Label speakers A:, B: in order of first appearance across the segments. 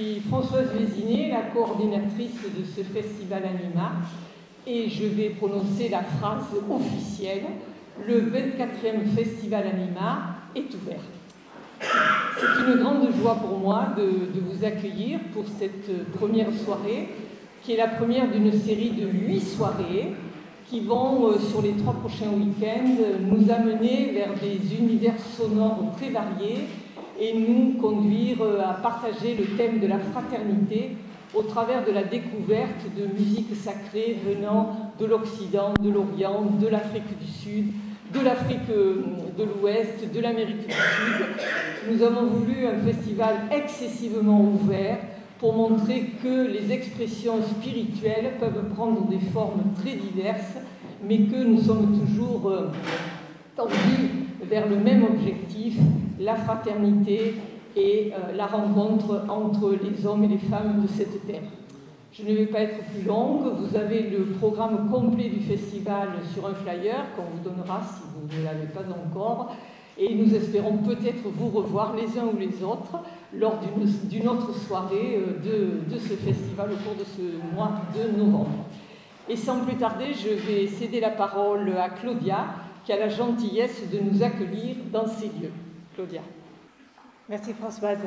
A: suis Françoise Vézinet, la coordinatrice de ce festival Anima, et je vais prononcer la phrase officielle. Le 24e festival Anima est ouvert. C'est une grande joie pour moi de vous accueillir pour cette première soirée, qui est la première d'une série de 8 soirées qui vont, sur les 3 prochains week-ends, nous amener vers des univers sonores très variés et nous conduire à partager le thème de la fraternité au travers de la découverte de musique sacrée venant de l'Occident, de l'Orient, de l'Afrique du Sud, de l'Afrique de l'Ouest, de l'Amérique du Sud. Nous avons voulu un festival excessivement ouvert pour montrer que les expressions spirituelles peuvent prendre des formes très diverses, mais que nous sommes toujours tendus vers le même objectif, la fraternité et la rencontre entre les hommes et les femmes de cette terre. Je ne vais pas être plus longue, vous avez le programme complet du festival sur un flyer qu'on vous donnera si vous ne l'avez pas encore, et nous espérons peut-être vous revoir les uns ou les autres lors d'une autre soirée de ce festival au cours de ce mois de novembre. Et sans plus tarder, je vais céder la parole à Claudia, qui a la gentillesse de nous accueillir dans ces lieux. Claudia.
B: Merci Françoise.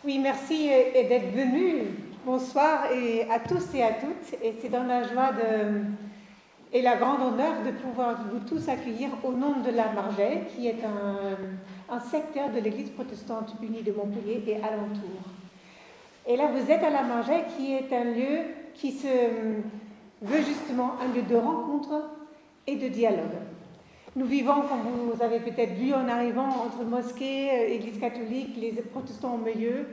B: Oui, merci d'être venue. Bonsoir à tous et à toutes. Et c'est dans la joie et la grande honneur de pouvoir vous tous accueillir au nom de la Margelle, qui est un secteur de l'Église protestante unie de Montpellier et alentour. Et là, vous êtes à la Margelle, qui est un lieu qui se veut justement un lieu de rencontre et de dialogue. Nous vivons, comme vous avez peut-être vu en arrivant, entre mosquée, église catholique, les protestants au milieu,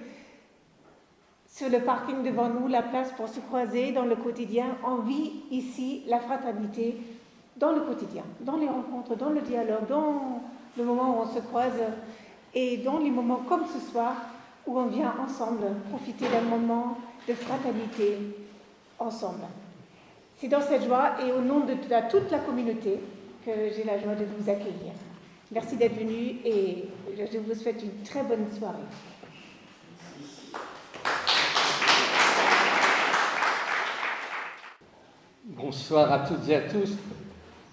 B: sur le parking devant nous, la place pour se croiser dans le quotidien. On vit ici la fraternité dans le quotidien, dans les rencontres, dans le dialogue, dans le moment où on se croise et dans les moments comme ce soir où on vient ensemble profiter d'un moment de fraternité ensemble. C'est dans cette joie et au nom de toute la communauté que j'ai la joie de vous accueillir. Merci d'être venus et je vous souhaite une très bonne soirée.
C: Bonsoir à toutes et à tous.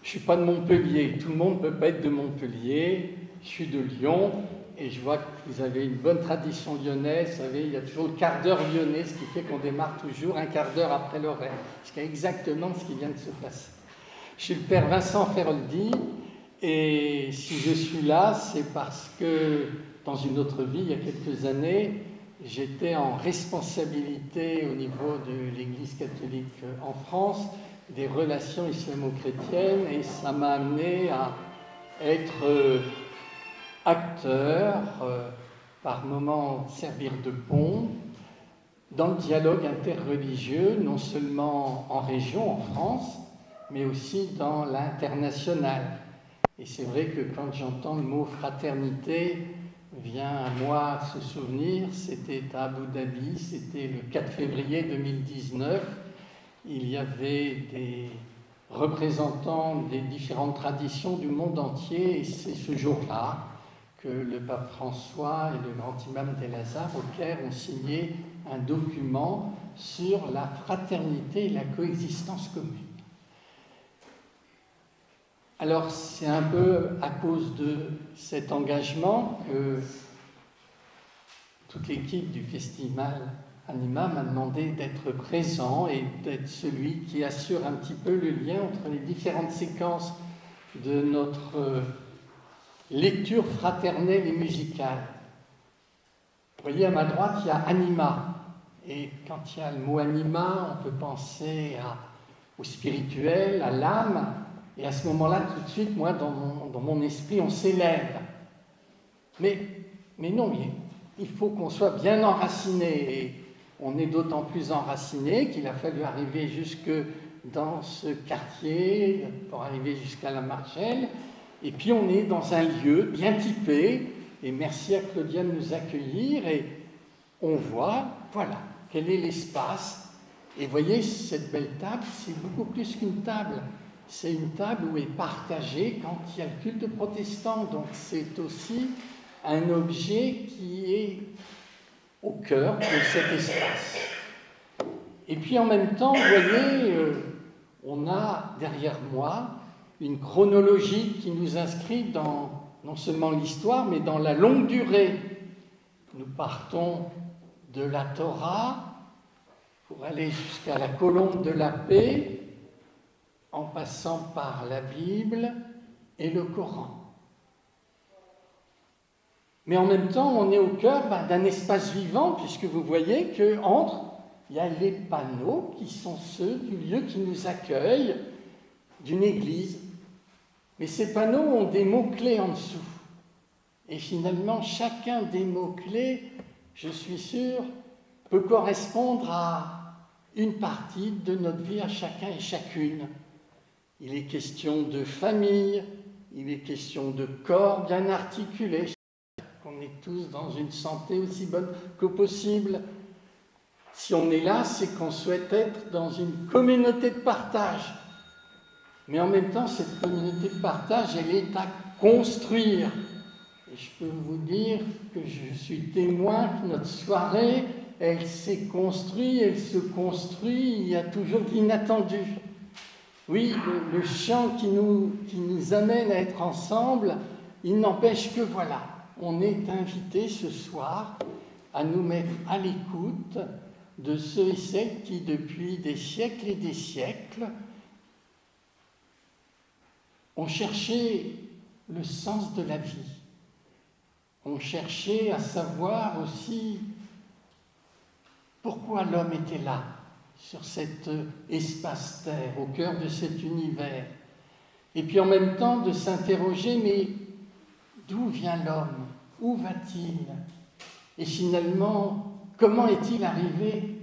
C: Je ne suis pas de Montpellier, tout le monde ne peut pas être de Montpellier. Je suis de Lyon et je vois que vous avez une bonne tradition lyonnaise. Vous savez, il y a toujours le quart d'heure lyonnais, ce qui fait qu'on démarre toujours un quart d'heure après l'horaire. C'est exactement ce qui vient de se passer. Je suis le père Vincent Feroldi et si je suis là, c'est parce que dans une autre vie, il y a quelques années, j'étais en responsabilité au niveau de l'Église catholique en France des relations islamo-chrétiennes et ça m'a amené à être acteur, par moments servir de pont, dans le dialogue interreligieux, non seulement en région, en France, mais aussi dans l'international. Et c'est vrai que quand j'entends le mot fraternité, vient à moi ce souvenir, c'était à Abu Dhabi, c'était le 4 février 2019, il y avait des représentants des différentes traditions du monde entier et c'est ce jour-là que le pape François et le grand imam d'El-Azhar au Caire ont signé un document sur la fraternité et la coexistence commune. Alors c'est un peu à cause de cet engagement que toute l'équipe du festival Anima m'a demandé d'être présent et d'être celui qui assure un petit peu le lien entre les différentes séquences de notre lecture fraternelle et musicale. Vous voyez, à ma droite, il y a Anima. Et quand il y a le mot Anima, on peut penser au spirituel, à l'âme. Et à ce moment-là, tout de suite, moi, dans mon esprit, on s'élève. Mais non, il faut qu'on soit bien enraciné. Et on est d'autant plus enraciné qu'il a fallu arriver jusque dans ce quartier pour arriver jusqu'à la Margelle. Et puis on est dans un lieu bien typé. Et merci à Claudia de nous accueillir. Et on voit, voilà, quel est l'espace. Et voyez, cette belle table, c'est beaucoup plus qu'une table. C'est une table où est partagée quand il y a le culte protestant. Donc c'est aussi un objet qui est au cœur de cet espace. Et puis en même temps, vous voyez, on a derrière moi une chronologie qui nous inscrit dans non seulement l'histoire, mais dans la longue durée. Nous partons de la Torah pour aller jusqu'à la colombe de la paix, en passant par la Bible et le Coran. Mais en même temps, on est au cœur d'un espace vivant, puisque vous voyez qu'entre, il y a les panneaux qui sont ceux du lieu qui nous accueille, d'une église. Mais ces panneaux ont des mots-clés en dessous. Et finalement, chacun des mots-clés, je suis sûr, peut correspondre à une partie de notre vie à chacun et chacune. Il est question de famille, il est question de corps bien articulé, qu'on est tous dans une santé aussi bonne que possible. Si on est là, c'est qu'on souhaite être dans une communauté de partage. Mais en même temps, cette communauté de partage, elle est à construire. Et je peux vous dire que je suis témoin que notre soirée, elle s'est construite, elle se construit, il y a toujours de l'inattendu. Oui, le chant qui nous amène à être ensemble, il n'empêche que voilà, on est invité ce soir à nous mettre à l'écoute de ceux et celles qui, depuis des siècles et des siècles, ont cherché le sens de la vie, ont cherché à savoir aussi pourquoi l'homme était là, sur cet espace-terre, au cœur de cet univers. Et puis en même temps de s'interroger, mais d'où vient l'homme? Où va-t-il? Et finalement, comment est-il arrivé?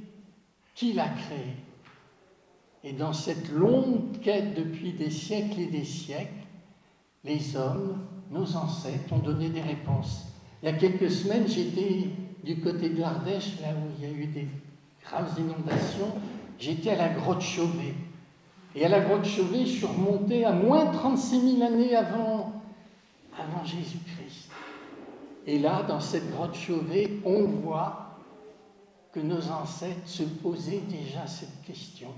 C: Qui l'a créé? Et dans cette longue quête depuis des siècles et des siècles, les hommes, nos ancêtres, ont donné des réponses. Il y a quelques semaines, j'étais du côté de l'Ardèche, là où il y a eu des graves inondations, j'étais à la grotte Chauvet. Et à la grotte Chauvet, je suis remonté à moins 36 000 années avant Jésus-Christ. Et là, dans cette grotte Chauvet, on voit que nos ancêtres se posaient déjà cette question.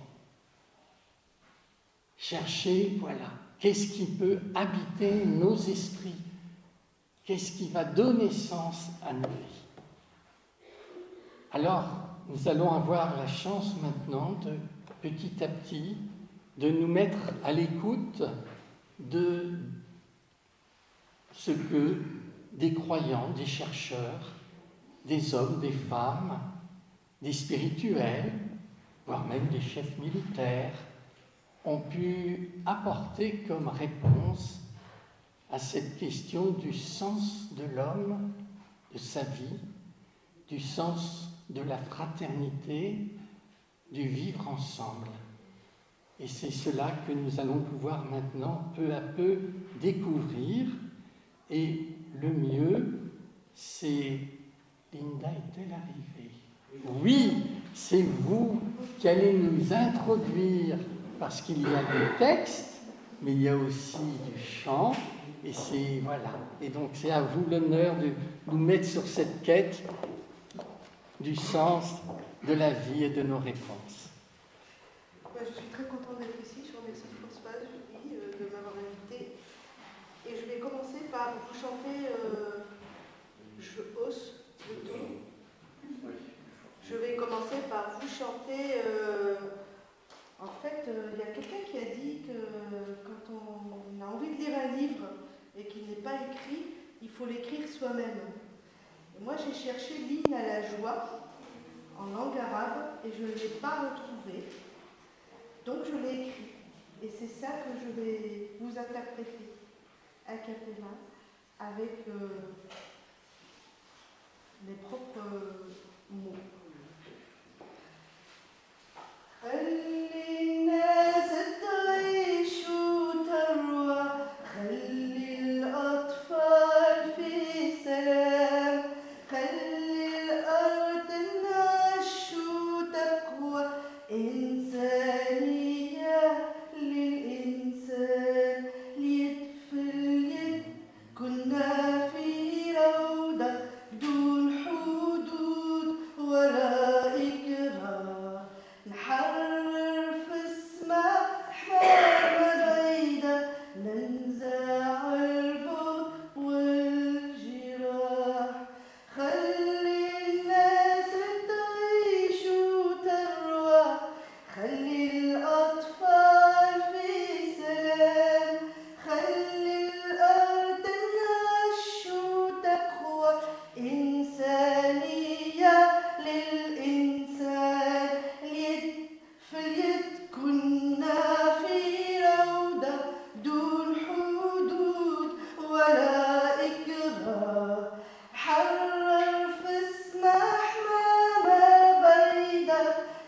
C: Chercher, voilà, qu'est-ce qui peut habiter nos esprits? Qu'est-ce qui va donner sens à nos vies? Alors, nous allons avoir la chance maintenant de, petit à petit, de nous mettre à l'écoute de ce que des croyants, des chercheurs, des hommes, des femmes, des spirituels, voire même des chefs militaires, ont pu apporter comme réponse à cette question du sens de l'homme, de sa vie, du sens de la fraternité, du vivre ensemble. Et c'est cela que nous allons pouvoir maintenant peu à peu découvrir. Et le mieux, c'est... Linda est-elle arrivée? Oui, c'est vous qui allez nous introduire, parce qu'il y a des textes, mais il y a aussi du chant, et c'est, voilà. Et donc c'est à vous l'honneur de nous mettre sur cette quête du sens de la vie et de nos réponses.
D: Je suis très contente d'être ici, je remercie Françoise de m'avoir invitée. Et je vais commencer par vous chanter, je hausse le ton. Je vais commencer par vous chanter, en fait, il y a quelqu'un qui a dit que quand on a envie de lire un livre et qu'il n'est pas écrit, il faut l'écrire soi-même. Et moi j'ai cherché l'hymne à la joie en langue arabe et je ne l'ai pas retrouvé. Donc je l'ai écrit. Et c'est ça que je vais vous interpréter a cappella avec mes propres mots. خلي الناس تعيش وتروى خلي الأطفال في سلام خلي الأرض نعش وتقوى إنسانية للإنسان اليد في اليد كنا في روضة دون حدود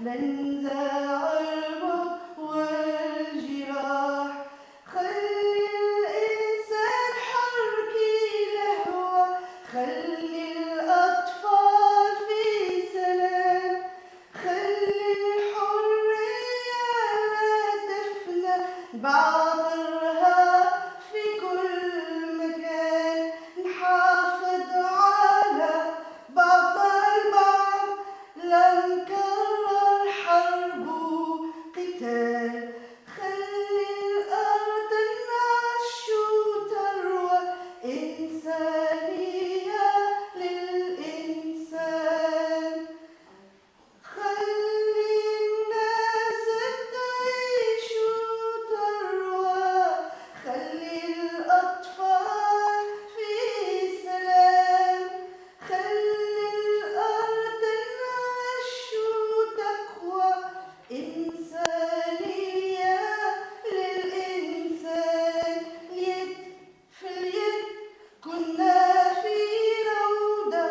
D: ننزع البؤس والجراح خلي الإنسان حر كي لهوة خلي الأطفال في سلام خلي الحرية لا تفنى بعطرها في كل مكان نحافظ على بعضنا البعض لا نكرر حرب وقتال خلي الأرض النعش وتروى إنسانية للإنسان خلي الناس تعيش وتروى خلي الأطفال في سلام خلي الأرض النعش وتقوى إنسانية للإنسان اليد في اليد كنا في روضة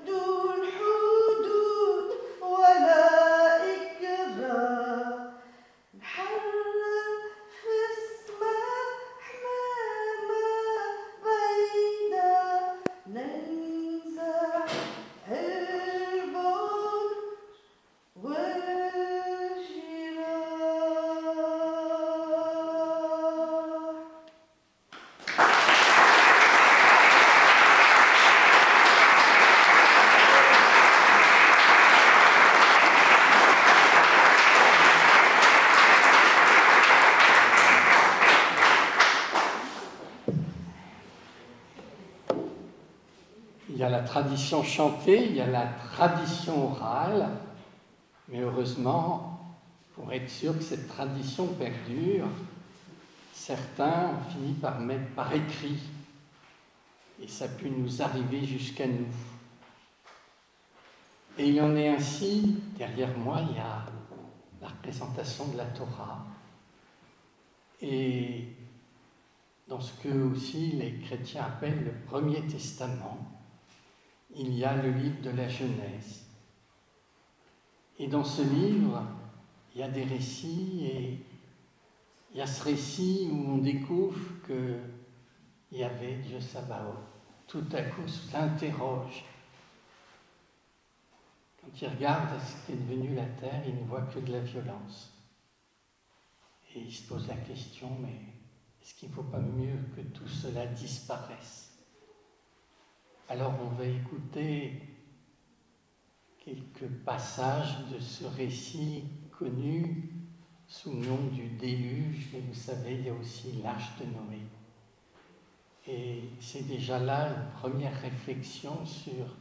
D: دون حدود ولا إكراه نحرر في السماء حمامة بعيدة ننزع البعد والجراح.
C: Il y a la tradition chantée, il y a la tradition orale, mais heureusement, pour être sûr que cette tradition perdure, certains ont fini par mettre par écrit, et ça peut nous arriver jusqu'à nous. Et il en est ainsi, derrière moi, il y a la représentation de la Torah, et dans ce que aussi les chrétiens appellent le Premier Testament, il y a le livre de la Genèse. Et dans ce livre, il y a des récits, et il y a ce récit où on découvre qu'il y avait Dieu Sabaoth. Tout à coup, s'interroge. Quand il regarde ce qui est devenu la terre, il ne voit que de la violence. Et il se pose la question, mais est-ce qu'il ne faut pas mieux que tout cela disparaisse? Alors on va écouter quelques passages de ce récit connu sous le nom du déluge, mais vous savez, il y a aussi l'arche de Noé. Et c'est déjà là une première réflexion sur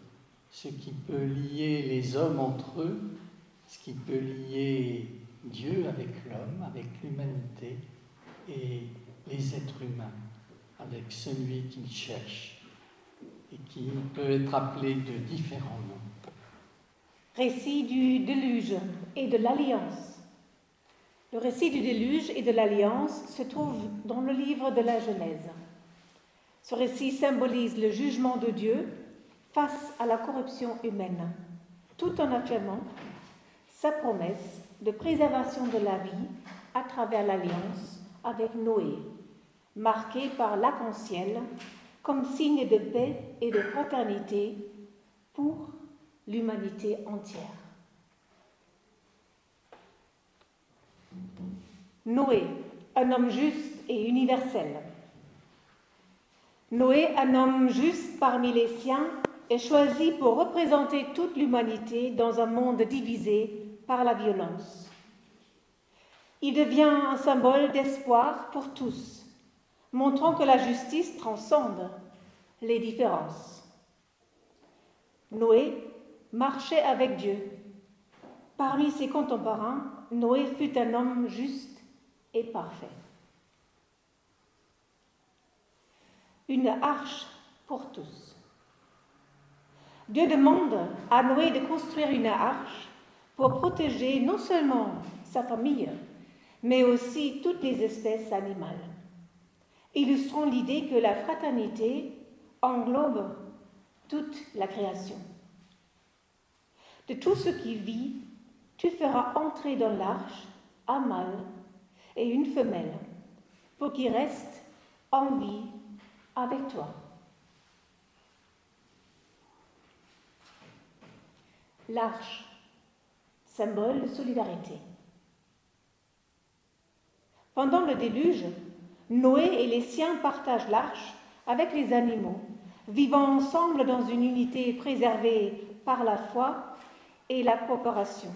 C: ce qui peut lier les hommes entre eux, ce qui peut lier Dieu avec l'homme, avec l'humanité, et les êtres humains avec celui qu'ils cherchent et qui peut être appelé de différents noms.
B: Récit du déluge et de l'alliance. Le récit du déluge et de l'alliance se trouve dans le livre de la Genèse. Ce récit symbolise le jugement de Dieu face à la corruption humaine, tout en affirmant sa promesse de préservation de la vie à travers l'alliance avec Noé, marquée par l'arc-en-ciel comme signe de paix et de fraternité pour l'humanité entière. Noé, un homme juste et universel. Noé, un homme juste parmi les siens, est choisi pour représenter toute l'humanité dans un monde divisé par la violence. Il devient un symbole d'espoir pour tous, montrant que la justice transcende les différences. Noé marchait avec Dieu. Parmi ses contemporains, Noé fut un homme juste et parfait. Une arche pour tous. Dieu demande à Noé de construire une arche pour protéger non seulement sa famille, mais aussi toutes les espèces animales, illustrant l'idée que la fraternité englobe toute la création. De tout ce qui vit, tu feras entrer dans l'arche un mâle et une femelle pour qu'ils restent en vie avec toi. L'arche, symbole de solidarité. Pendant le déluge, Noé et les siens partagent l'arche avec les animaux, vivant ensemble dans une unité préservée par la foi et la coopération.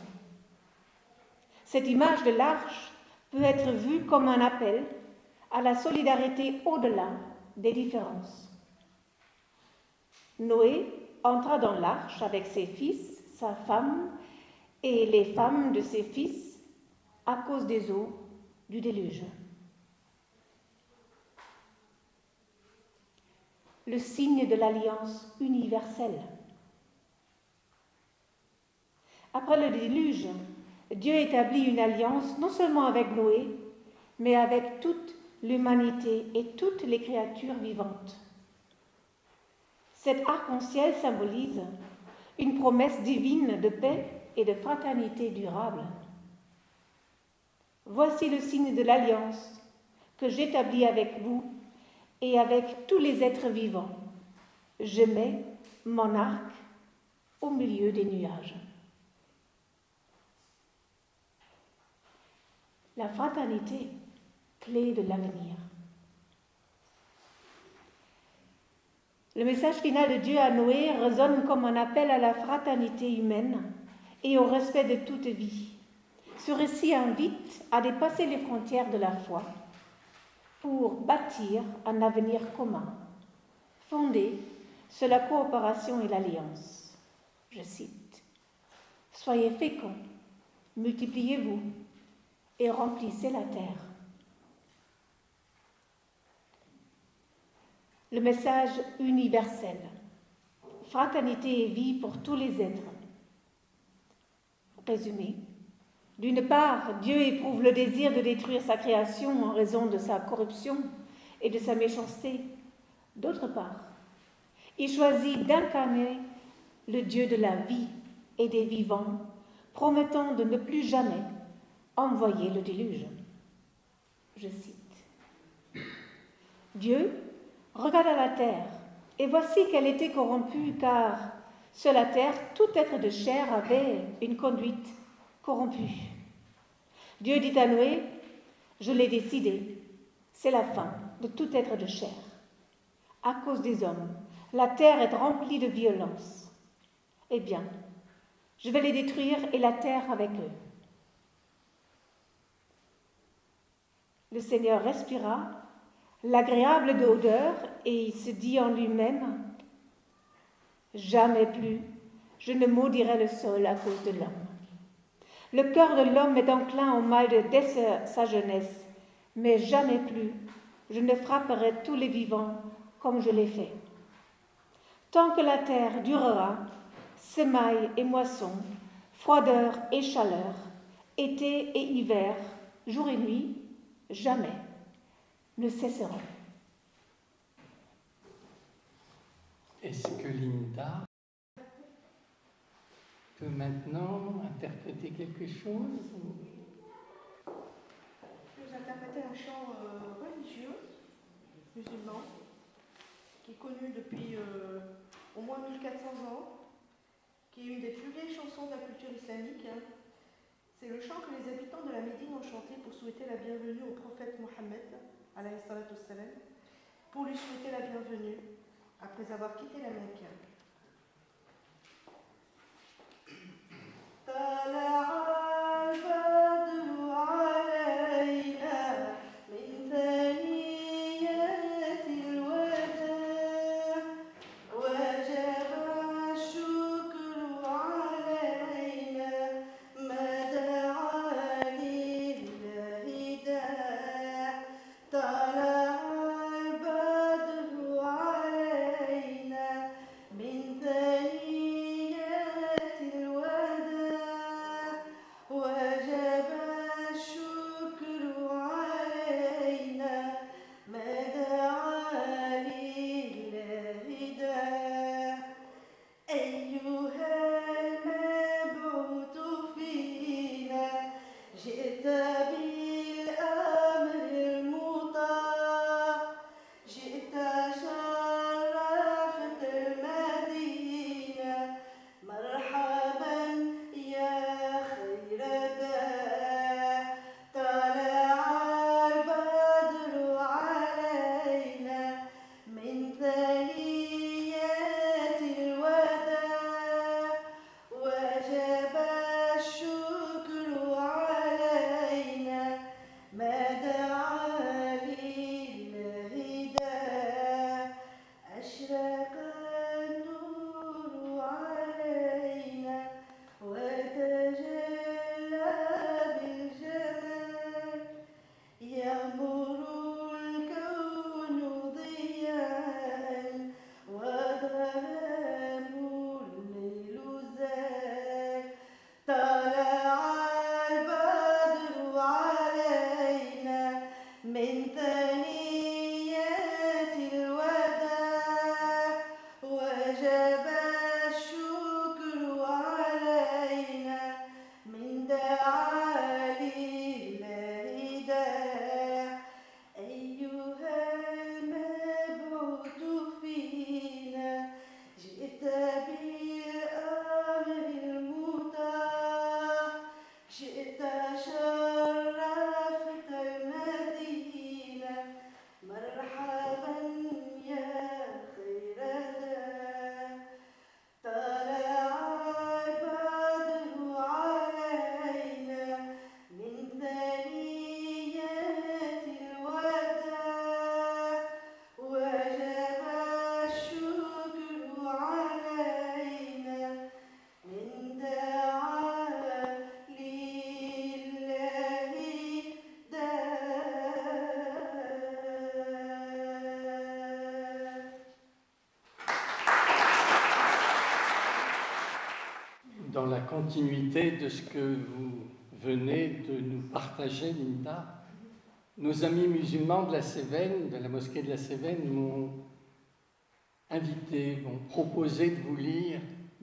B: Cette image de l'arche peut être vue comme un appel à la solidarité au-delà des différences. Noé entra dans l'arche avec ses fils, sa femme et les femmes de ses fils à cause des eaux du déluge. Le signe de l'alliance universelle. Après le déluge, Dieu établit une alliance non seulement avec Noé, mais avec toute l'humanité et toutes les créatures vivantes. Cet arc-en-ciel symbolise une promesse divine de paix et de fraternité durable. Voici le signe de l'alliance que j'établis avec vous et avec tous les êtres vivants. Je mets mon arc au milieu des nuages. La fraternité, clé de l'avenir. Le message final de Dieu à Noé résonne comme un appel à la fraternité humaine et au respect de toute vie. Ce récit invite à dépasser les frontières de la foi pour bâtir un avenir commun, fondé sur la coopération et l'alliance. Je cite, « Soyez féconds, multipliez-vous et remplissez la terre. » Le message universel, fraternité et vie pour tous les êtres. Résumé. D'une part, Dieu éprouve le désir de détruire sa création en raison de sa corruption et de sa méchanceté. D'autre part, il choisit d'incarner le Dieu de la vie et des vivants, promettant de ne plus jamais envoyer le déluge. Je cite. Dieu regarda la terre, et voici qu'elle était corrompue, car sur la terre, tout être de chair avait une conduite corrompue. Dieu dit à Noé, « Je l'ai décidé, c'est la fin de tout être de chair. À cause des hommes, la terre est remplie de violence. Eh bien, je vais les détruire et la terre avec eux. » Le Seigneur respira l'agréable odeur et il se dit en lui-même, « Jamais plus je ne maudirai le sol à cause de l'homme. Le cœur de l'homme est enclin au mal dès sa jeunesse, mais jamais plus je ne frapperai tous les vivants comme je l'ai fait. Tant que la terre durera, semailles et moissons, froideur et chaleur, été et hiver, jour et nuit, jamais ne cesseront. »
C: Est-ce que Linda peut maintenant interpréter quelque chose?
D: Je vais interpréter un chant religieux musulman qui est connu depuis au moins 1400 ans, qui est une des plus vieilles chansons de la culture islamique. C'est le chant que les habitants de la Médine ont chanté pour souhaiter la bienvenue au prophète Mohammed, alayhi salatu wassalam, pour lui souhaiter la bienvenue après avoir quitté la Mecque. من
C: continuité de ce que vous venez de nous partager, Linda, nos amis musulmans de la Cévennes, de la mosquée de la Cévennes, m'ont invité, m'ont proposé de vous lire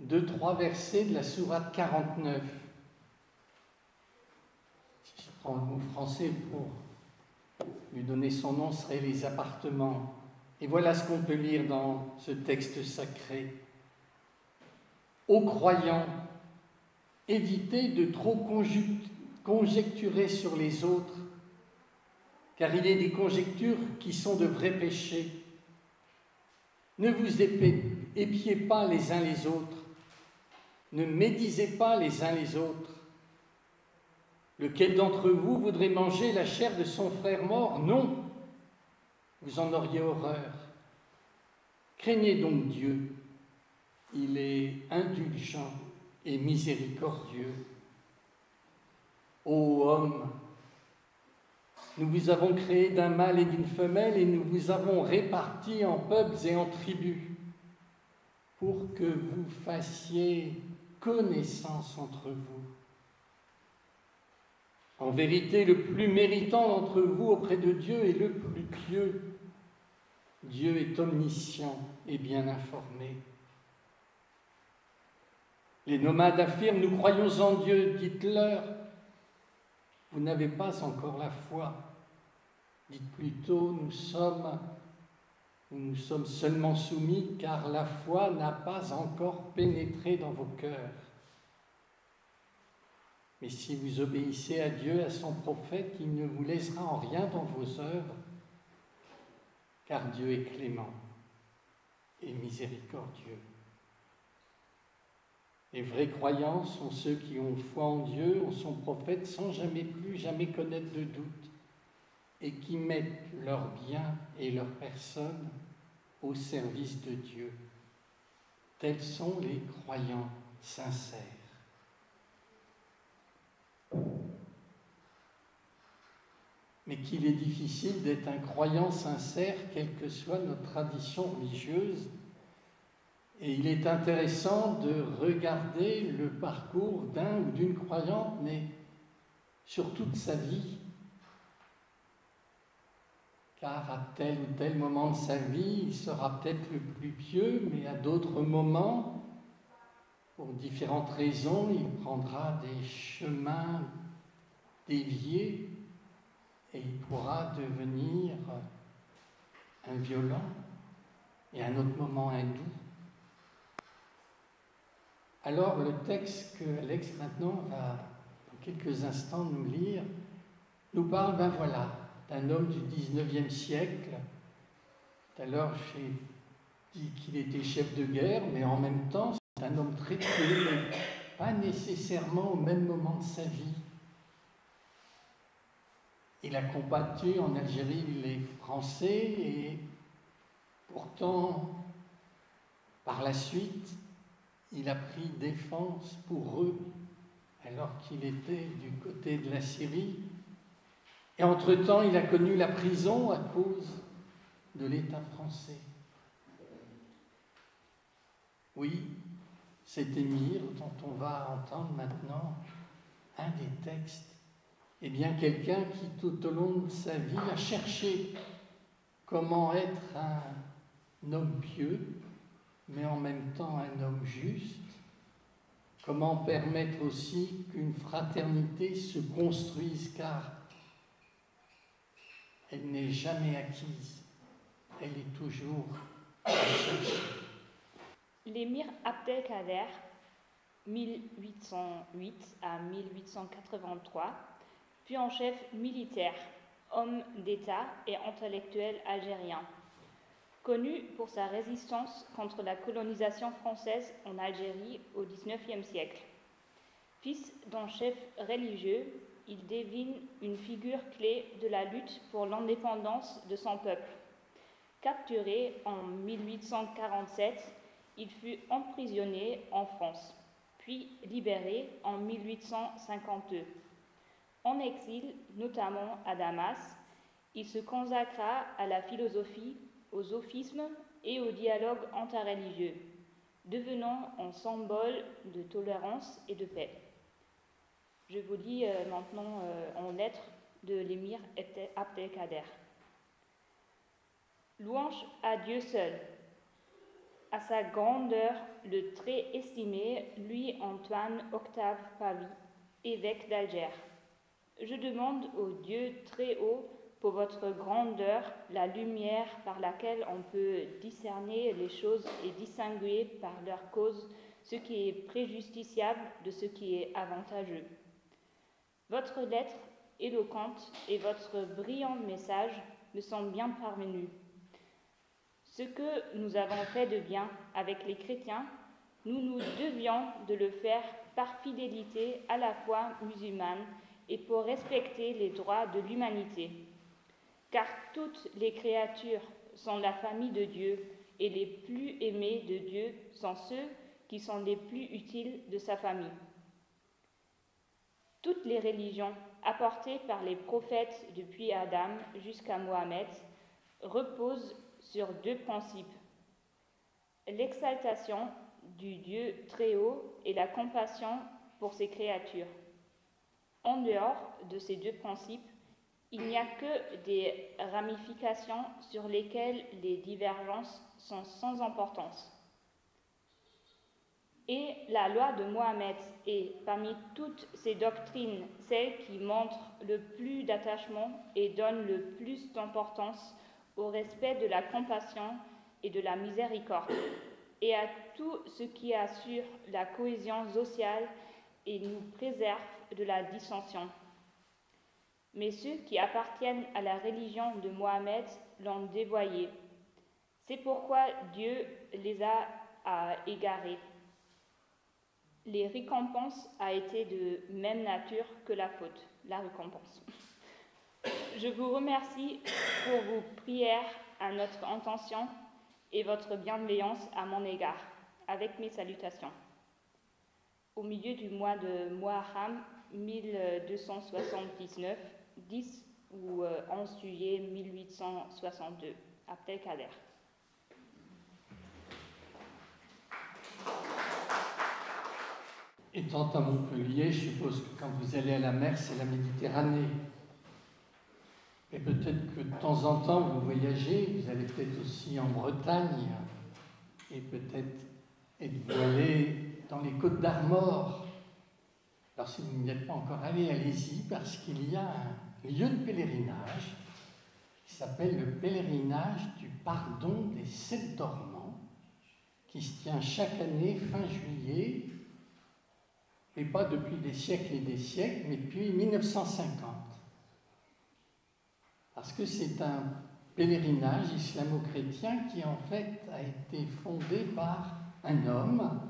C: 2-3 versets de la sourate 49. Si je prends le mot français pour lui donner son nom, ce serait les appartements. Et voilà ce qu'on peut lire dans ce texte sacré. Ô croyants, évitez de trop conjecturer sur les autres, car il est des conjectures qui sont de vrais péchés. Ne vous épiez pas les uns les autres, ne médisez pas les uns les autres. Lequel d'entre vous voudrait manger la chair de son frère mort? Non, vous en auriez horreur. Craignez donc Dieu, il est indulgent et miséricordieux. Ô homme, nous vous avons créé d'un mâle et d'une femelle et nous vous avons répartis en peuples et en tribus pour que vous fassiez connaissance entre vous. En vérité, le plus méritant d'entre vous auprès de Dieu est le plus pieux. Dieu est omniscient et bien informé. Les nomades affirment, nous croyons en Dieu, dites-leur, vous n'avez pas encore la foi. Dites plutôt, nous nous sommes seulement soumis car la foi n'a pas encore pénétré dans vos cœurs. Mais si vous obéissez à Dieu, à son prophète, il ne vous laissera en rien dans vos œuvres, car Dieu est clément et miséricordieux. Les vrais croyants sont ceux qui ont foi en Dieu, en son prophète, sans jamais connaître de doute, et qui mettent leurs biens et leur personne au service de Dieu. Tels sont les croyants sincères. Mais qu'il est difficile d'être un croyant sincère, quelle que soit notre tradition religieuse. Et il est intéressant de regarder le parcours d'un ou d'une croyante, mais sur toute sa vie. Car à tel ou tel moment de sa vie, il sera peut-être le plus pieux, mais à d'autres moments, pour différentes raisons, il prendra des chemins déviés et il pourra devenir un violent et à un autre moment un doux. Alors le texte que Alex maintenant va dans quelques instants nous lire nous parle, d'un homme du 19e siècle. Tout à l'heure, j'ai dit qu'il était chef de guerre, mais en même temps, c'est un homme très pieux, mais pas nécessairement au même moment de sa vie. Il a combattu en Algérie les Français et pourtant, par la suite, il a pris défense pour eux alors qu'il était du côté de la Syrie. Et entre-temps, il a connu la prison à cause de l'État français. Oui, c'est Émile dont on va entendre maintenant un des textes. Eh bien, quelqu'un qui, tout au long de sa vie, a cherché comment être un homme pieux, mais en même temps un homme juste, comment permettre aussi qu'une fraternité se construise, car elle n'est jamais acquise, elle est toujours cherchée.
E: L'émir Abdelkader, 1808 à 1883, puis en chef militaire, homme d'État et intellectuel algérien, connu pour sa résistance contre la colonisation française en Algérie au XIXe siècle. Fils d'un chef religieux, il devine une figure clé de la lutte pour l'indépendance de son peuple. Capturé en 1847, il fut emprisonné en France, puis libéré en 1852. En exil, notamment à Damas, il se consacra à la philosophie, aux sophismes et au dialogue interreligieux. devenant un symbole de tolérance et de paix. Je vous lis maintenant en lettres de l'émir Abdelkader. Louange à Dieu seul, à sa grandeur, le très estimé Louis-Antoine Octave Pavie, évêque d'Alger. Je demande au Dieu très haut pour votre grandeur, la lumière par laquelle on peut discerner les choses et distinguer par leur cause ce qui est préjudiciable de ce qui est avantageux. Votre lettre éloquente et votre brillant message me sont bien parvenus. Ce que nous avons fait de bien avec les chrétiens, nous nous devions de le faire par fidélité à la foi musulmane et pour respecter les droits de l'humanité. Car toutes les créatures sont la famille de Dieu et les plus aimés de Dieu sont ceux qui sont les plus utiles de sa famille. Toutes les religions apportées par les prophètes depuis Adam jusqu'à Mohammed reposent sur deux principes: l'exaltation du Dieu très haut et la compassion pour ses créatures. En dehors de ces deux principes, il n'y a que des ramifications sur lesquelles les divergences sont sans importance. Et la loi de Mohammed est, parmi toutes ces doctrines, celle qui montre le plus d'attachement et donne le plus d'importance au respect de la compassion et de la miséricorde, et à tout ce qui assure la cohésion sociale et nous préserve de la dissension. Mais ceux qui appartiennent à la religion de Mohammed l'ont dévoyée. C'est pourquoi Dieu les a égarés. Les récompenses a été de même nature que la faute, la récompense. Je vous remercie pour vos prières à notre intention et votre bienveillance à mon égard, avec mes salutations. Au milieu du mois de Muharram 1279, 10 ou 11 juillet 1862, Abdelkader.
C: Étant à Montpellier, je suppose que quand vous allez à la mer, c'est la Méditerranée. Et peut-être que de temps en temps, vous voyagez, vous allez peut-être aussi en Bretagne, et peut-être êtes-vous allé dans les Côtes d'Armor. Alors si vous n'y êtes pas encore allé, allez-y, parce qu'il y a un lieu de pèlerinage qui s'appelle le pèlerinage du pardon des 7 dormants, qui se tient chaque année fin juillet, et pas depuis des siècles et des siècles, mais depuis 1950. Parce que c'est un pèlerinage islamo-chrétien qui en fait a été fondé par un homme.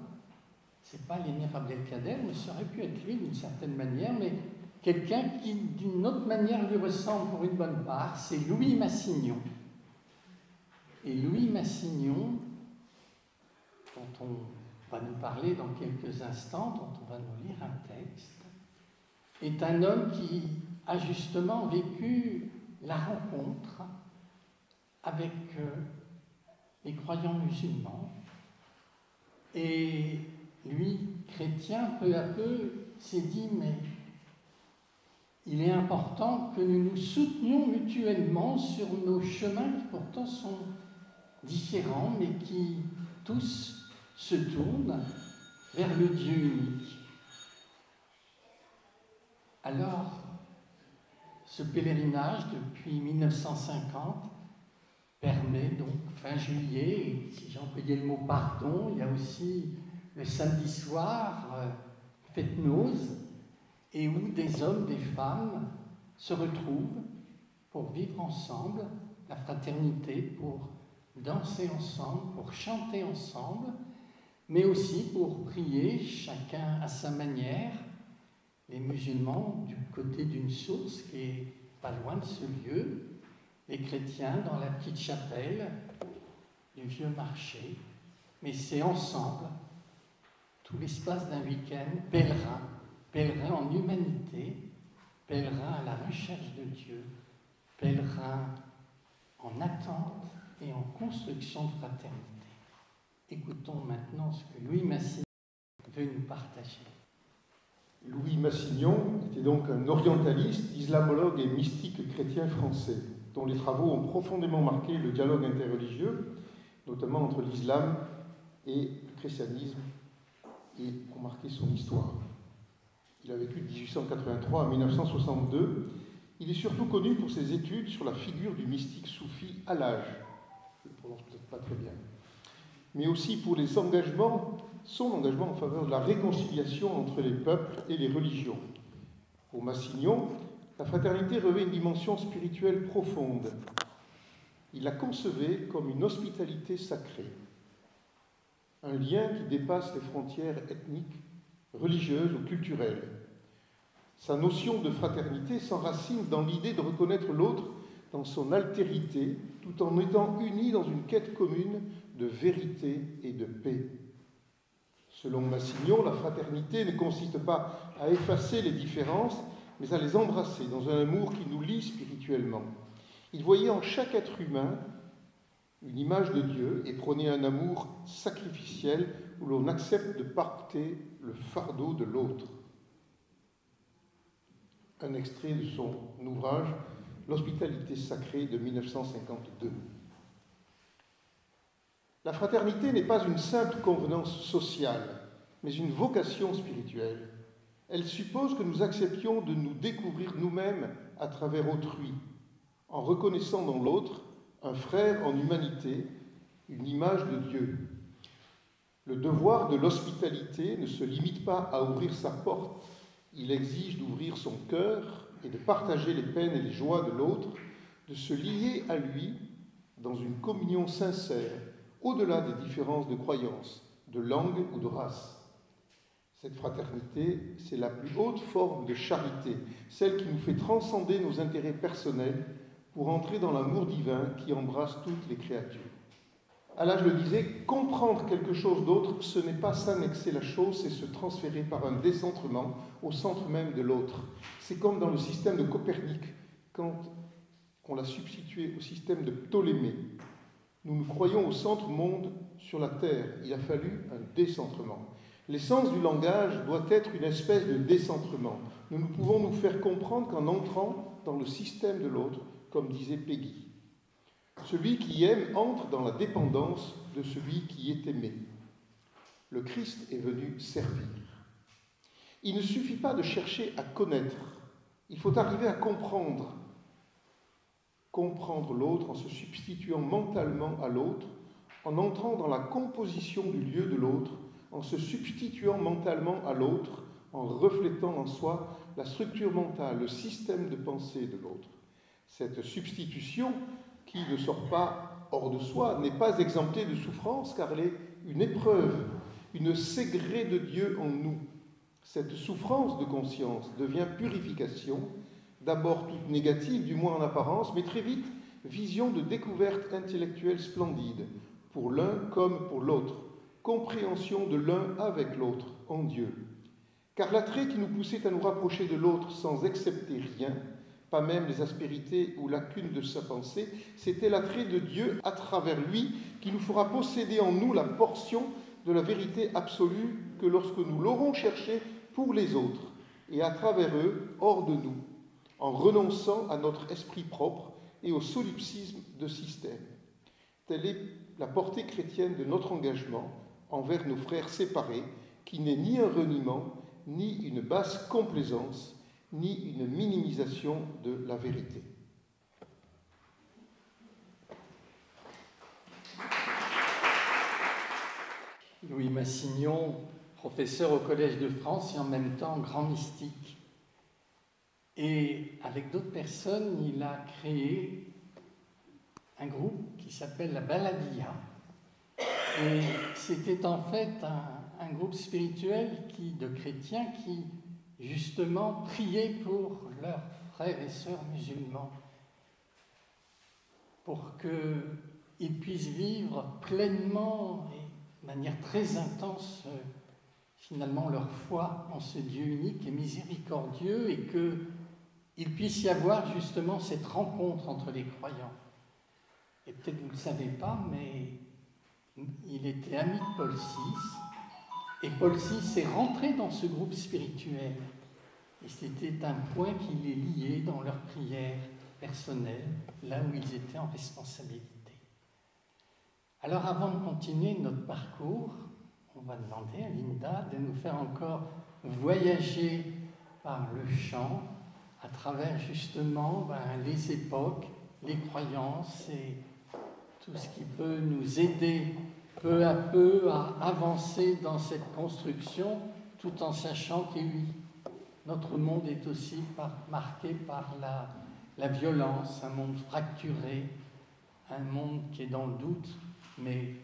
C: C'est pas l'émir Abdelkader, mais ça aurait pu être lui d'une certaine manière, mais quelqu'un qui d'une autre manière lui ressemble pour une bonne part, c'est Louis Massignon. Et Louis Massignon, dont on va nous parler dans quelques instants, dont on va nous lire un texte, est un homme qui a justement vécu la rencontre avec les croyants musulmans. Et lui, chrétien, peu à peu, s'est dit, mais il est important que nous nous soutenions mutuellement sur nos chemins qui pourtant sont différents, mais qui tous se tournent vers le Dieu unique. Alors, ce pèlerinage, depuis 1950, permet donc, fin juillet, et si j'ai employé le mot pardon, il y a aussi le samedi soir, fête Noz, et où des hommes, des femmes se retrouvent pour vivre ensemble la fraternité, pour danser ensemble, pour chanter ensemble, mais aussi pour prier chacun à sa manière. Les musulmans du côté d'une source qui est pas loin de ce lieu, les chrétiens dans la petite chapelle du vieux marché, mais c'est ensemble, tout l'espace d'un week-end, pèlerin en humanité, pèlerin à la recherche de Dieu, pèlerin en attente et en construction de fraternité. Écoutons maintenant ce que Louis Massignon veut nous partager.
F: Louis Massignon était donc un orientaliste, islamologue et mystique chrétien français, dont les travaux ont profondément marqué le dialogue interreligieux, notamment entre l'islam et le christianisme, et ont marqué son histoire. Il a vécu de 1883 à 1962. Il est surtout connu pour ses études sur la figure du mystique soufi Hallaj, je ne le prononce peut-être pas très bien, mais aussi pour son engagement en faveur de la réconciliation entre les peuples et les religions. Pour Massignon, la fraternité revêt une dimension spirituelle profonde. Il la concevait comme une hospitalité sacrée, un lien qui dépasse les frontières ethniques, religieuses ou culturelles. Sa notion de fraternité s'enracine dans l'idée de reconnaître l'autre dans son altérité, tout en étant unis dans une quête commune de vérité et de paix. Selon Massignon, la fraternité ne consiste pas à effacer les différences, mais à les embrasser dans un amour qui nous lie spirituellement. Il voyait en chaque être humain une image de Dieu et prônait un amour sacrificiel où l'on accepte de porter le fardeau de l'autre. Un extrait de son ouvrage « L'hospitalité sacrée » de 1952. La fraternité n'est pas une simple convenance sociale, mais une vocation spirituelle. Elle suppose que nous acceptions de nous découvrir nous-mêmes à travers autrui, en reconnaissant dans l'autre un frère en humanité, une image de Dieu. Le devoir de l'hospitalité ne se limite pas à ouvrir sa porte, il exige d'ouvrir son cœur et de partager les peines et les joies de l'autre, de se lier à lui dans une communion sincère, au-delà des différences de croyances, de langue ou de race. Cette fraternité, c'est la plus haute forme de charité, celle qui nous fait transcender nos intérêts personnels pour entrer dans l'amour divin qui embrasse toutes les créatures. Hallaj le disait, comprendre quelque chose d'autre, ce n'est pas s'annexer la chose, c'est se transférer par un décentrement au centre même de l'autre. C'est comme dans le système de Copernic, quand on l'a substitué au système de Ptolémée. Nous nous croyons au centre monde sur la Terre. Il a fallu un décentrement. L'essence du langage doit être une espèce de décentrement. Nous ne pouvons nous faire comprendre qu'en entrant dans le système de l'autre, comme disait Peggy. Celui qui aime entre dans la dépendance de celui qui est aimé. Le Christ est venu servir. Il ne suffit pas de chercher à connaître. Il faut arriver à comprendre. Comprendre l'autre en se substituant mentalement à l'autre, en entrant dans la composition du lieu de l'autre, en se substituant mentalement à l'autre, en reflétant en soi la structure mentale, le système de pensée de l'autre. Cette substitution, qui ne sort pas hors de soi, n'est pas exemptée de souffrance, car elle est une épreuve, une ségrée de Dieu en nous. Cette souffrance de conscience devient purification, d'abord toute négative, du moins en apparence, mais très vite vision de découverte intellectuelle splendide, pour l'un comme pour l'autre, compréhension de l'un avec l'autre, en Dieu. Car l'attrait qui nous poussait à nous rapprocher de l'autre sans accepter rien, pas même les aspérités ou lacunes de sa pensée, c'était l'attrait de Dieu à travers lui qui nous fera posséder en nous la portion de la vérité absolue que lorsque nous l'aurons cherchée pour les autres, et à travers eux, hors de nous, en renonçant à notre esprit propre et au solipsisme de système. Telle est la portée chrétienne de notre engagement envers nos frères séparés, qui n'est ni un reniement, ni une basse complaisance, ni une minimisation de la vérité.
C: Louis Massignon, professeur au Collège de France et en même temps grand mystique. Et avec d'autres personnes, il a créé un groupe qui s'appelle la Baladia. Et c'était en fait un groupe spirituel de chrétiens qui, justement, priaient pour leurs frères et sœurs musulmans, pour qu'ils puissent vivre pleinement et de manière très intense, finalement, leur foi en ce Dieu unique et miséricordieux, et qu'il puisse y avoir justement cette rencontre entre les croyants. Et peut-être vous ne le savez pas, mais il était ami de Paul VI, et Paul VI est rentré dans ce groupe spirituel. Et c'était un point qui les liait dans leur prière personnelle, là où ils étaient en responsabilité. Alors avant de continuer notre parcours, on va demander à Linda de nous faire encore voyager par le chant à travers justement les époques, les croyances et tout ce qui peut nous aider peu à peu à avancer dans cette construction, tout en sachant que oui, notre monde est aussi marqué par la violence, un monde fracturé, un monde qui est dans le doute, mais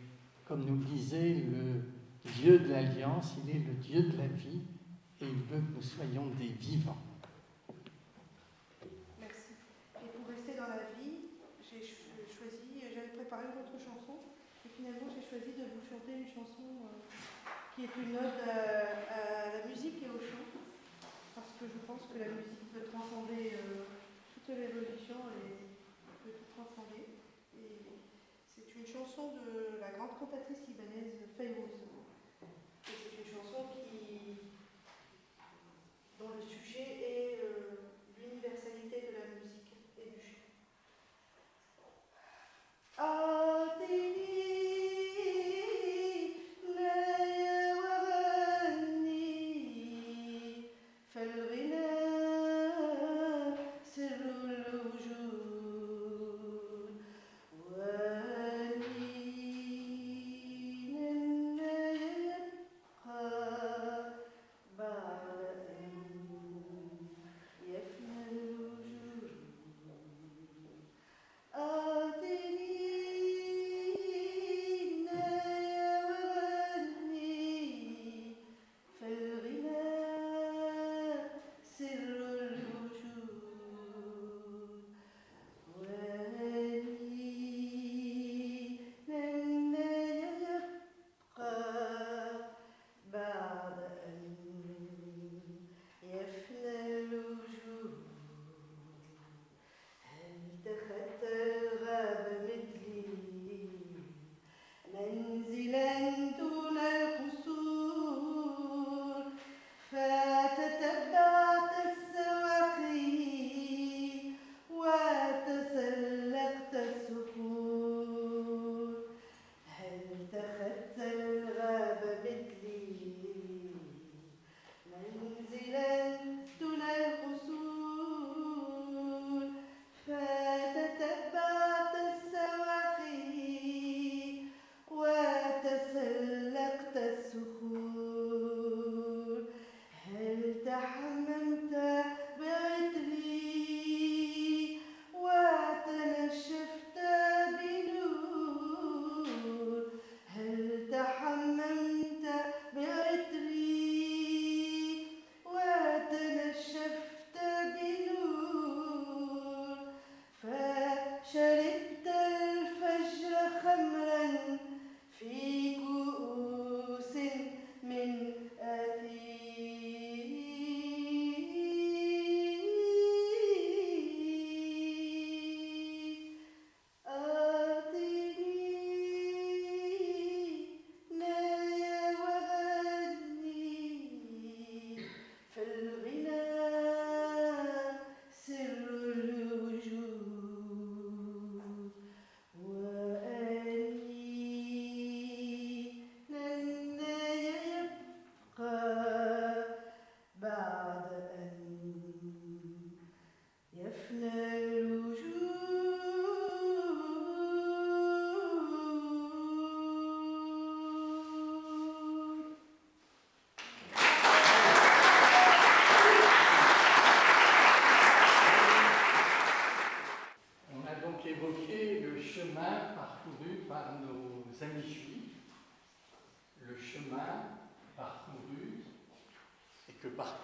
C: comme nous le disait le Dieu de l'Alliance, il est le Dieu de la vie et il veut que nous soyons des vivants.
D: Merci. Et pour rester dans la vie, j'avais préparé une autre chanson, et finalement j'ai choisi de vous chanter une chanson qui est une ode à la musique et au chant, parce que je pense que la musique peut transcender toutes les religions et peut tout transcender. Et c'est une chanson de la grande cantatrice libanaise Fayrouz. Et c'est une chanson dont le sujet est l'universalité de la musique et du chant.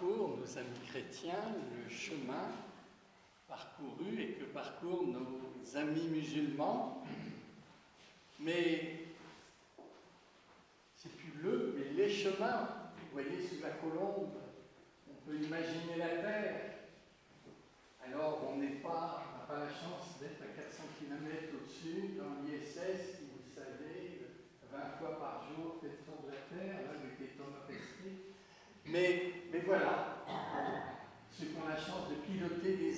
C: Nos amis chrétiens, le chemin parcouru et que parcourent nos amis musulmans. Mais c'est plus mais les chemins, vous voyez sous la colombe, on peut imaginer la terre. Alors on n'a pas la chance d'être à 400 km au-dessus dans l'ISS, qui, vous savez, 20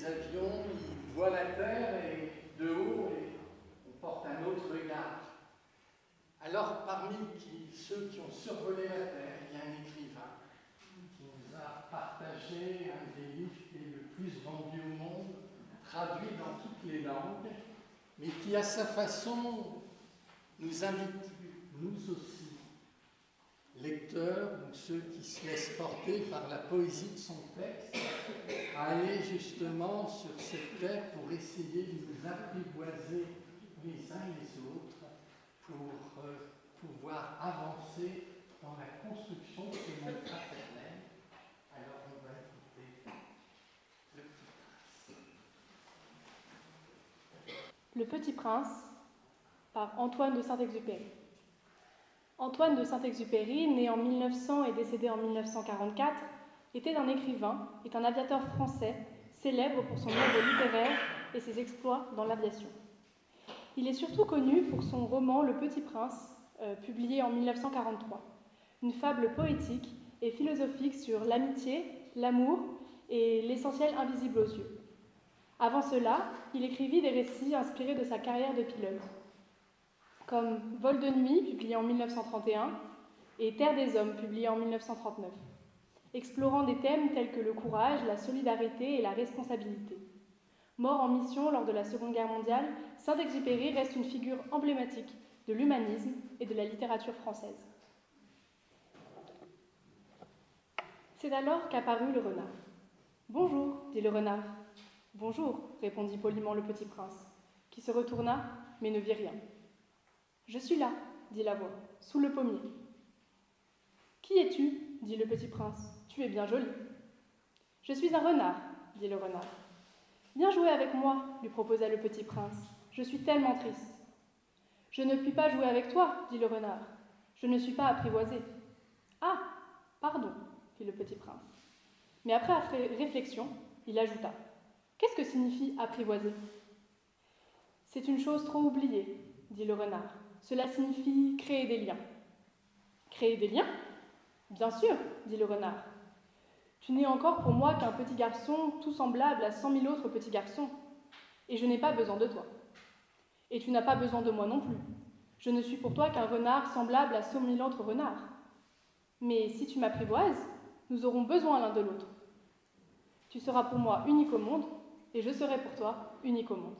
C: avions, ils voient la Terre et de haut, et on porte un autre regard. Alors, parmi ceux qui ont survolé la Terre, il y a un écrivain qui nous a partagé un des livres qui est le plus vendu au monde, traduit dans toutes les langues, mais qui, à sa façon, nous invite, nous aussi, lecteurs ou ceux qui se laissent porter par la poésie de son texte, à aller justement sur cette terre pour essayer de nous apprivoiser les uns les autres pour pouvoir avancer dans la construction de ce monde fraternel. Alors on va écouter Le Petit Prince.
G: Le Petit Prince par Antoine de Saint-Exupéry. Antoine de Saint-Exupéry, né en 1900 et décédé en 1944, était un écrivain et un aviateur français célèbre pour son œuvre littéraire et ses exploits dans l'aviation. Il est surtout connu pour son roman Le Petit Prince, publié en 1943, une fable poétique et philosophique sur l'amitié, l'amour et l'essentiel invisible aux yeux. Avant cela, il écrivit des récits inspirés de sa carrière de pilote, comme Vol de nuit, publié en 1931, et Terre des hommes, publié en 1939, explorant des thèmes tels que le courage, la solidarité et la responsabilité. Mort en mission lors de la Seconde Guerre mondiale, Saint-Exupéry reste une figure emblématique de l'humanisme et de la littérature française. C'est alors qu'apparut le renard. « Bonjour, dit le renard. »« Bonjour, répondit poliment le Petit Prince, qui se retourna, mais ne vit rien. « Je suis là, dit la voix, sous le pommier. »« Qui es-tu » dit le Petit Prince. « Tu es bien joli. »« Je suis un renard, dit le renard. »« Viens jouer avec moi, lui proposa le Petit Prince. Je suis tellement triste. »« Je ne puis pas jouer avec toi, dit le renard. Je ne suis pas apprivoisé. »« Ah, pardon, fit le Petit Prince. Mais après réflexion, il ajouta. Qu'est-ce que signifie apprivoiser ? C'est une chose trop oubliée, dit le renard. Cela signifie créer des liens. Créer des liens ? Bien sûr, dit le renard. Tu n'es encore pour moi qu'un petit garçon tout semblable à 100 000 autres petits garçons, et je n'ai pas besoin de toi. Et tu n'as pas besoin de moi non plus. Je ne suis pour toi qu'un renard semblable à 100 000 autres renards. Mais si tu m'apprivoises, nous aurons besoin l'un de l'autre. Tu seras pour moi unique au monde, et je serai pour toi unique au monde.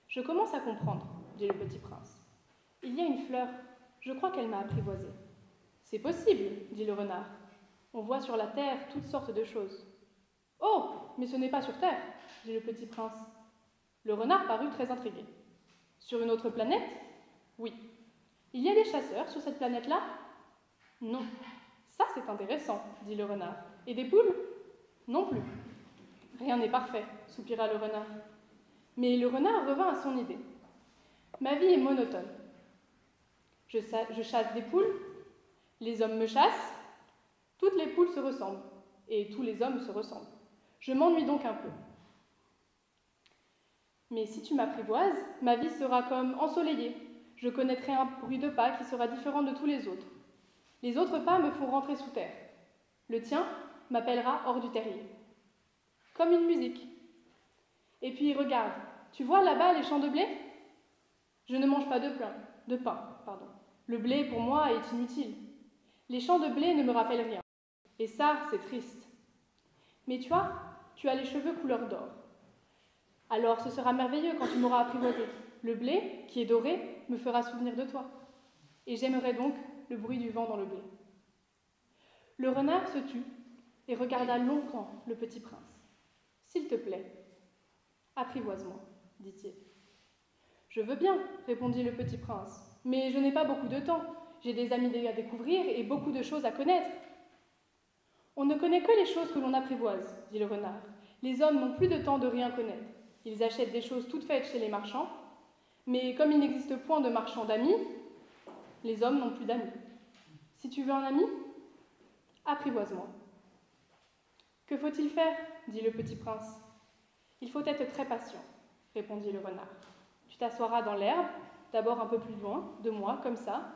G: Je commence à comprendre, dit le Petit Prince. Il y a une fleur, je crois qu'elle m'a apprivoisé. C'est possible, dit le renard. On voit sur la terre toutes sortes de choses. Oh, mais ce n'est pas sur terre, dit le Petit Prince. Le renard parut très intrigué. Sur une autre planète ? Oui. Il y a des chasseurs sur cette planète-là ? Non. Ça, c'est intéressant, dit le renard. Et des poules ? Non plus. Rien n'est parfait, soupira le renard. Mais le renard revint à son idée. Ma vie est monotone. Je chasse des poules, les hommes me chassent, toutes les poules se ressemblent, et tous les hommes se ressemblent. Je m'ennuie donc un peu. Mais si tu m'apprivoises, ma vie sera comme ensoleillée. Je connaîtrai un bruit de pas qui sera différent de tous les autres. Les autres pas me font rentrer sous terre. Le tien m'appellera hors du terrier. Comme une musique. Et puis regarde, tu vois là-bas les champs de blé ? Je ne mange pas de pain. Le blé pour moi est inutile. Les champs de blé ne me rappellent rien. Et ça, c'est triste. Mais tu as les cheveux couleur d'or. Alors ce sera merveilleux quand tu m'auras apprivoisé. Le blé, qui est doré, me fera souvenir de toi. Et j'aimerais donc le bruit du vent dans le blé. Le renard se tut et regarda longtemps le Petit Prince. « S'il te plaît, apprivoise-moi, dit-il. « Je veux bien, répondit le Petit Prince, mais je n'ai pas beaucoup de temps. J'ai des amis à découvrir et beaucoup de choses à connaître. »« On ne connaît que les choses que l'on apprivoise, dit le renard. Les hommes n'ont plus de temps de rien connaître. Ils achètent des choses toutes faites chez les marchands, mais comme il n'existe point de marchands d'amis, les hommes n'ont plus d'amis. Si tu veux un ami, apprivoise-moi. »« Que faut-il faire ? dit le Petit Prince. »« Il faut être très patient, répondit le renard. Tu t'assoiras dans l'herbe, d'abord un peu plus loin de moi, comme ça.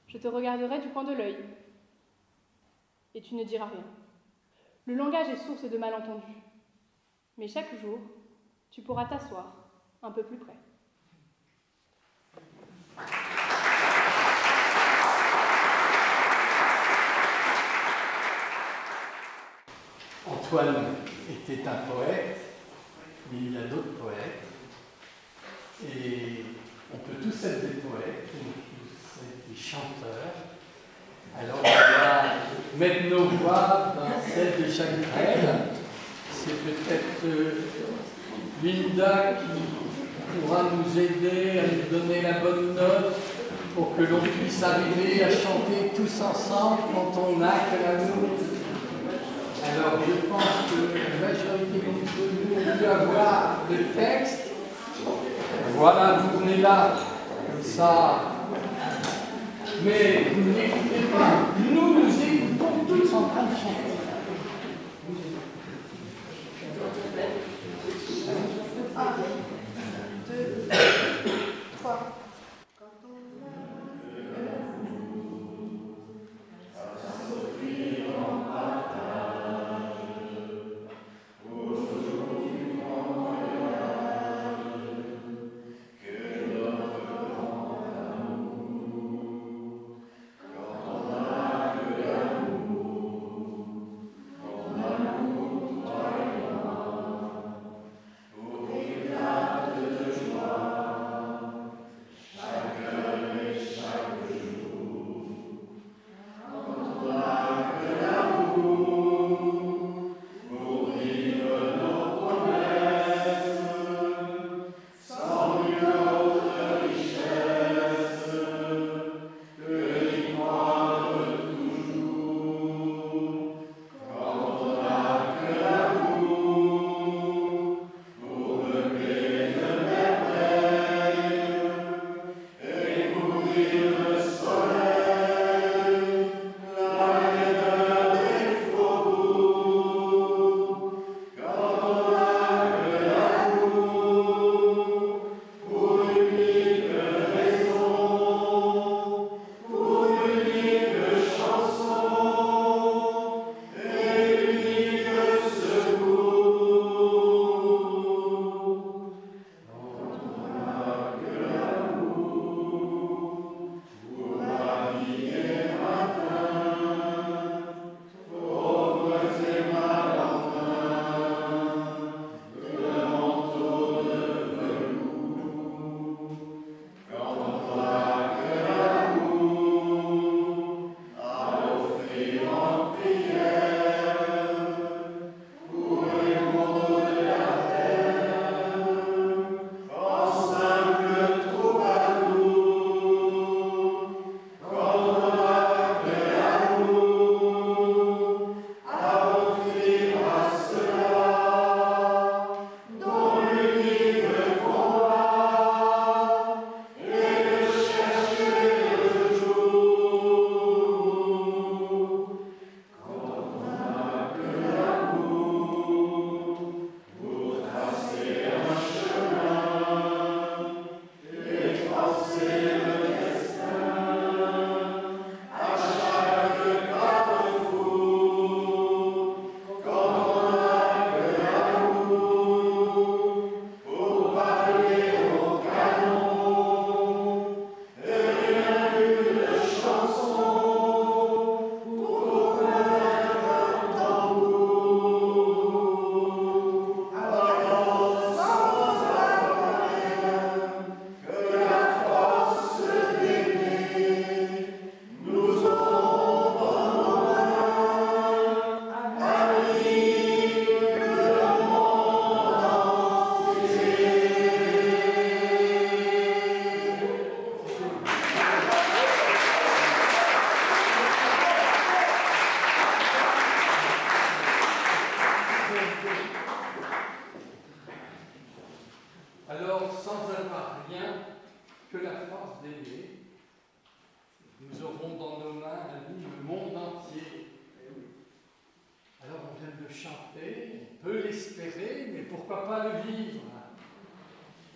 G: Je te regarderai du coin de l'œil. Et tu ne diras rien. Le langage est source de malentendus. Mais chaque jour, tu pourras t'asseoir un peu plus près.
C: Antoine était un poète, mais il y a d'autres poètes. Et on peut tous être des poètes, on peut tous être des chanteurs. Alors on va mettre nos voix dans celle de Jacques Brel. C'est peut-être Linda qui pourra nous aider à nous donner la bonne note pour que l'on puisse arriver à chanter tous ensemble quand on a que l'amour. Alors je pense que la majorité d'entre nous ont pu avoir le texte. Voilà, vous venez là, comme ça. Mais vous n'écoutez pas. Nous écoutons tous en train de chanter.
D: 1, 2, 3.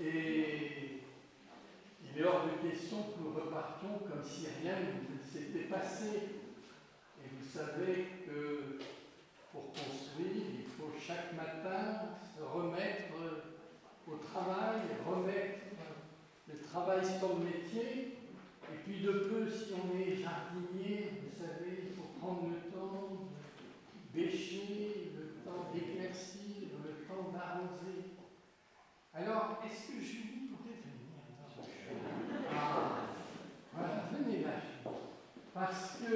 C: Et il est hors de question que nous repartions comme si rien ne s'était passé. Et vous savez que pour construire, il faut chaque matin se travaille sur le métier. Et puis de peu, si on est jardinier, vous savez, il faut prendre le temps de bêcher, le temps d'éclaircir, le temps d'arroser. Alors, est-ce que Julie pourrait venir? Ah, voilà, venez là. Parce que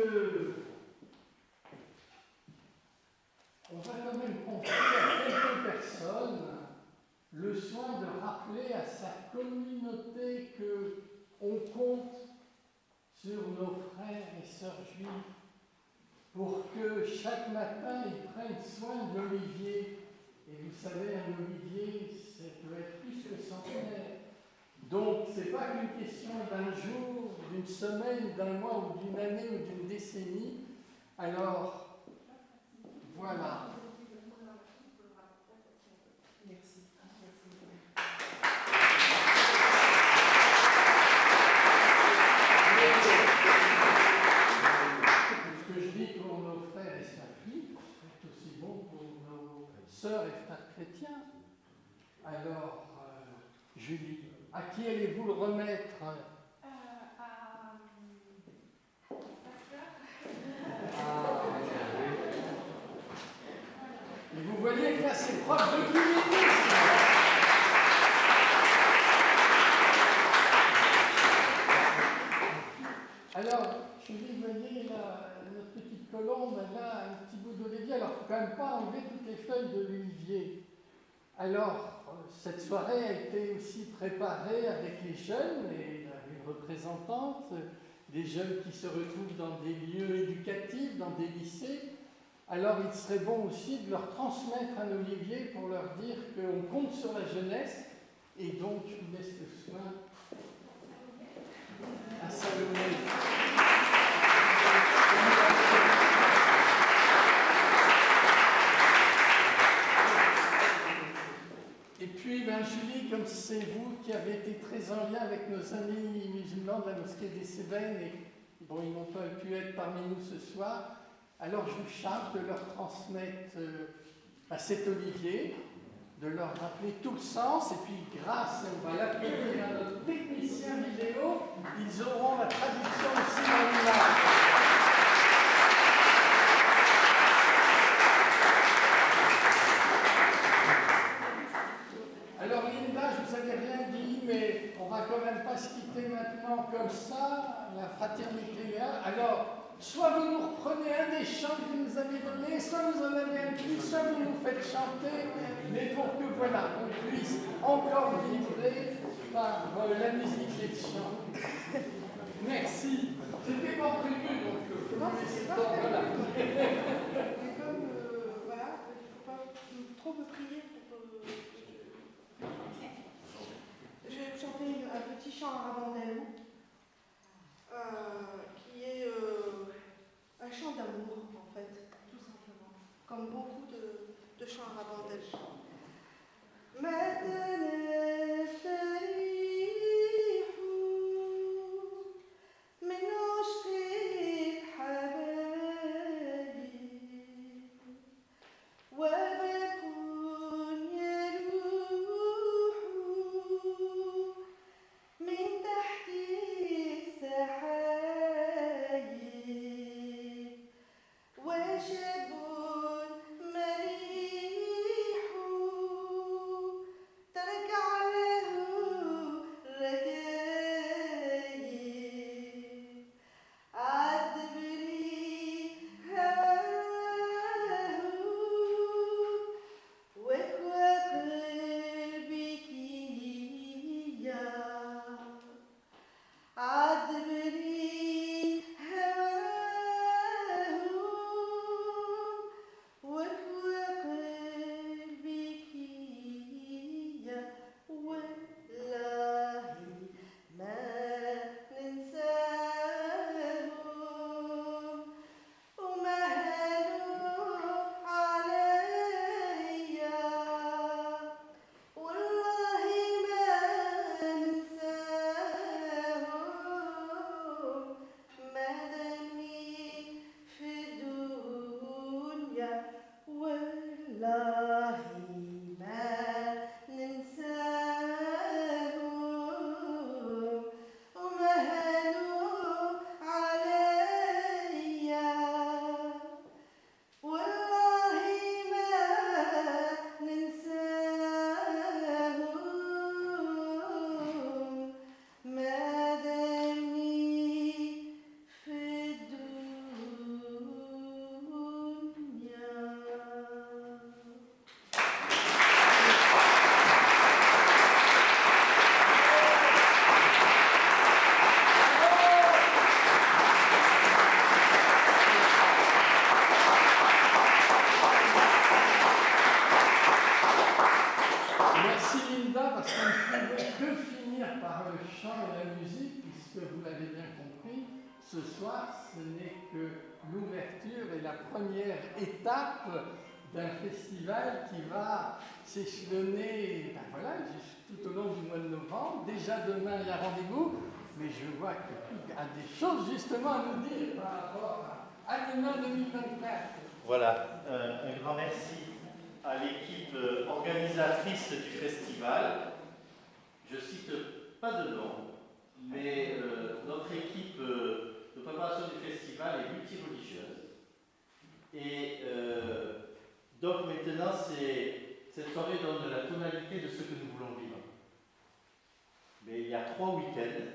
C: on va quand même confier à quelques personnes le soin de rappeler à sa communauté qu'on compte sur nos frères et sœurs juifs pour que chaque matin ils prennent soin de l'olivier. Et vous savez, un olivier, ça peut être plus que centenaire. Donc, ce n'est pas qu'une question d'un jour, d'une semaine, d'un mois, ou d'une année, ou d'une décennie. Alors, voilà.
B: Merci.
C: Ce que je dis pour nos frères et sœurs juifs, c'est aussi bon pour nos sœurs et frères chrétiens. Alors, Julie, à qui allez-vous le remettre? Et vous voyez que là, c'est proche de communisme. Alors, Julie, vous voyez là, notre petite colombe, elle a un petit bout d'olivier. Alors, il ne faut quand même pas enlever toutes les feuilles de l'olivier. Alors, cette soirée a été aussi préparée avec les jeunes et avec une représentante, des jeunes qui se retrouvent dans des lieux éducatifs, dans des lycées. Alors, il serait bon aussi de leur transmettre un olivier pour leur dire qu'on compte sur la jeunesse. Et donc, je vous laisse le soin à Salomé. Et puis, Julie, comme c'est vous qui avez été très en lien avec nos amis musulmans de la mosquée des Cévennes, et bon, ils n'ont pas pu être parmi nous ce soir, alors je vous charge de leur transmettre à cet olivier, de leur rappeler tout le sens, et puis grâce, on va l'appeler à notre technicien vidéo, ils auront la traduction aussi dans l'image. Alors Linda, je vous avais rien dit, mais on va quand même pas se quitter maintenant comme ça, la fraternité là. Alors, soit vous nous reprenez un des chants que vous nous avez donnés, soit vous en avez un plus, soit vous nous faites chanter, mais pour que voilà, on puisse encore vibrer par la musique et le chant. Merci. C'était pas prévu, donc je vous laisse le temps, voilà.
D: Mais comme, voilà, il ne faut pas trop me prier pour... Je vais vous chanter un petit chant arabandel, qui est un chant d'amour, en fait, tout simplement, comme beaucoup de chants arabandel. وشب مريح
C: Merci Linda, parce qu'on ne pouvait que finir par le chant et la musique, puisque vous l'avez bien compris, ce soir, ce n'est que l'ouverture et la première étape d'un festival qui va s'échelonner tout au long du mois de novembre. Déjà demain, il y a rendez-vous, mais je vois qu'il y a des choses justement à nous dire par rapport à Anima 2024.
H: Voilà, un grand merci à l'équipe organisatrice du festival. Je cite pas de nom, mais notre équipe de préparation du festival est multireligieuse. Et donc maintenant, cette soirée donne la tonalité de ce que nous voulons vivre. Mais il y a 3 week-ends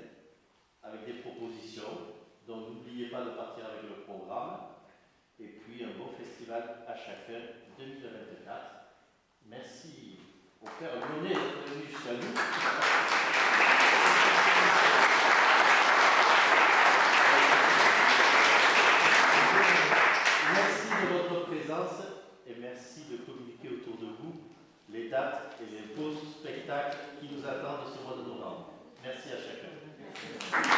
H: avec des propositions, donc n'oubliez pas de partir avec le programme. Et puis un bon festival à chacun 2024. Merci au Père Lyonnais d'être venu jusqu'à nous. Merci de votre présence et merci de communiquer autour de vous les dates et les beaux spectacles qui nous attendent ce mois de novembre. Merci à chacun.